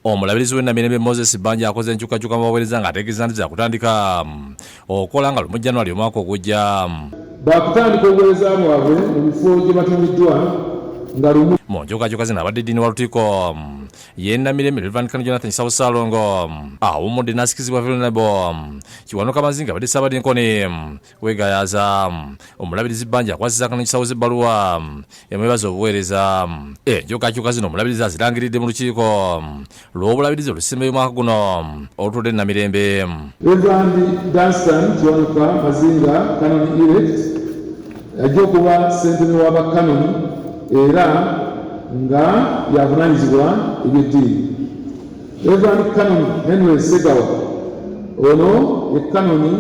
Omulabirizi w'ennamirembe Moses Banja akoze enkyukakyuka mu baweereza ng'ategeeza nti kutandika okukola nga lumu January omwaka ogujja. Bakutandika obuweereza bwabwe mu bifo gye batumiddwa nga lumu. Mu nkyukakyuka zino abadde ddiini wa lukiiko y'ennamirembe Reverend Kano Jonathan Kisawo Ssalongo awummudde n'asikizibwa Venerable Kiwanuka Mazinga abadde Ssaabadinkoni weegayaaza omulabirizi Banja akwasizza Kano Kisawo ebbaluwa emwebaza obuweereza. Enkyukakyuka zino omulabirizi azirangiridde mu lukiiko lw'obulabirizi olusembayo omwaka guno olutudde ennamirembe. Reverend Dunstan Kiwanuka Mazinga Canon elect ajja okuba ssentebe w'abakanoni era nga yavunaanyizibwa eby'eddiini. Reverend Canon Henry Segawa ono ye kanoni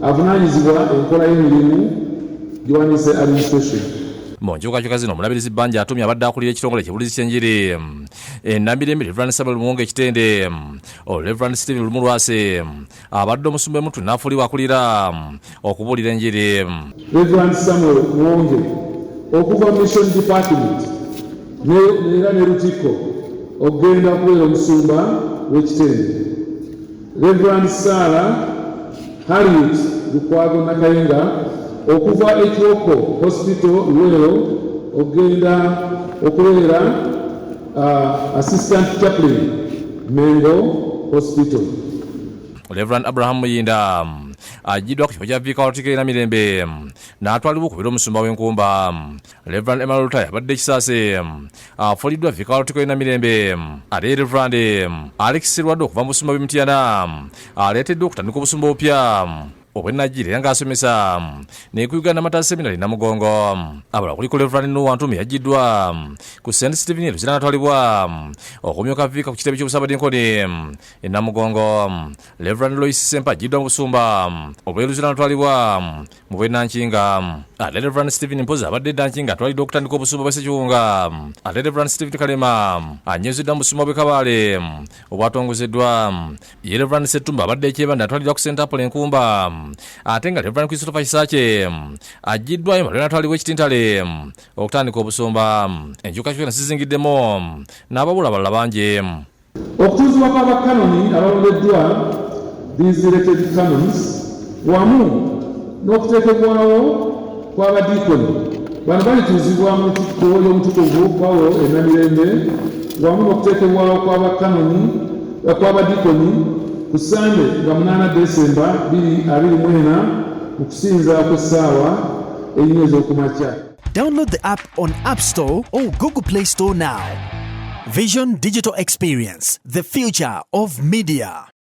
avunaanyizibwa enkola y'emirimu gy'owanise administration. Mu nkyukakyuka zino omulabirizi Banja atumye abadde akulira ekitongole ky'ebulizi ky'enjiri ennamirembe Reverend Samuel Muwonge Ekitende, Reverend Stephen Lumulwase abadde omusumba Mutwe n'afuulibwa akulira okubuulira enjiri. Reverend Samuel Muwonge okuva mission department era ne lukiiko ogenda kubeera omusumba w'Ekitende. Reverend Sarah Harriet Lukwago Nakayenga okuva Ekiwoko Hospital Luweero ogenda okubeera assistant chaplain Mengo Hospital. Reverend Abraham Muyinda ajiddwa ku kifo kya Vicar wa Lukiiko y'ennamirembe n'atwalibwa okubira omusumba w'enkumba. Reverend Emmanuel Lutaya abadde Kisaase afuuliddwa Vicar wa Lukiiko y'ennamirembe ate Reverend Alex Sirwadde okuva mu busumba bw'Emityana aleeteddwa okutandika obusumba obupya obw'ennagiri era ng'asomesa ne ku Uganda Mater Seminary Namugongo. Abalala kuliko Reverend Noah Ntumi yajiddwa ku St. Stephen Luzira n'atwalibwa okumyoka Vicar ku kitebe ky'Obusabadinkoni e Namugongo. Reverend Lois Sempa ajiddwa mu busumba obw'Eluzira n'atwalibwa mu bw'Enankinga. Ate Reverend Stephen Mpozi abadde Nankinga atwaliddwa okutandika obusumba bwa Ssekiwunga. Ate Reverend Stephen Kalema anyezeddwa mu busumba bw'e Kabale obwatongozeddwa. Ye Reverend Ssettumba abadde Ekyebanda atwaliddwa ku St. Apple Enkumba. Ate nga Reverend Christopher Kisaakye ajiddwayo malwe n'atwalibwa Ekitintale okutandika obusumba. Enkyukakyuka nasizingiddemu n'ababula abalala bangi. Okutuuzibwa kw'abakanoni abalondeddwa these elected canons wamu n'okuteekebwawo kw'abadiikoni bano balituuzibwa mu lukiiko y'omutukuvu Pawulo ennamirembe wamu n'okuteekebwawo kw'abadiikoni ku Sande nga 8 Desemba 2024 mu kusinza kw'essaawa ennya ez'okumakya. Download the app on App Store or Google Play Store now. Vision Digital Experience, the future of media.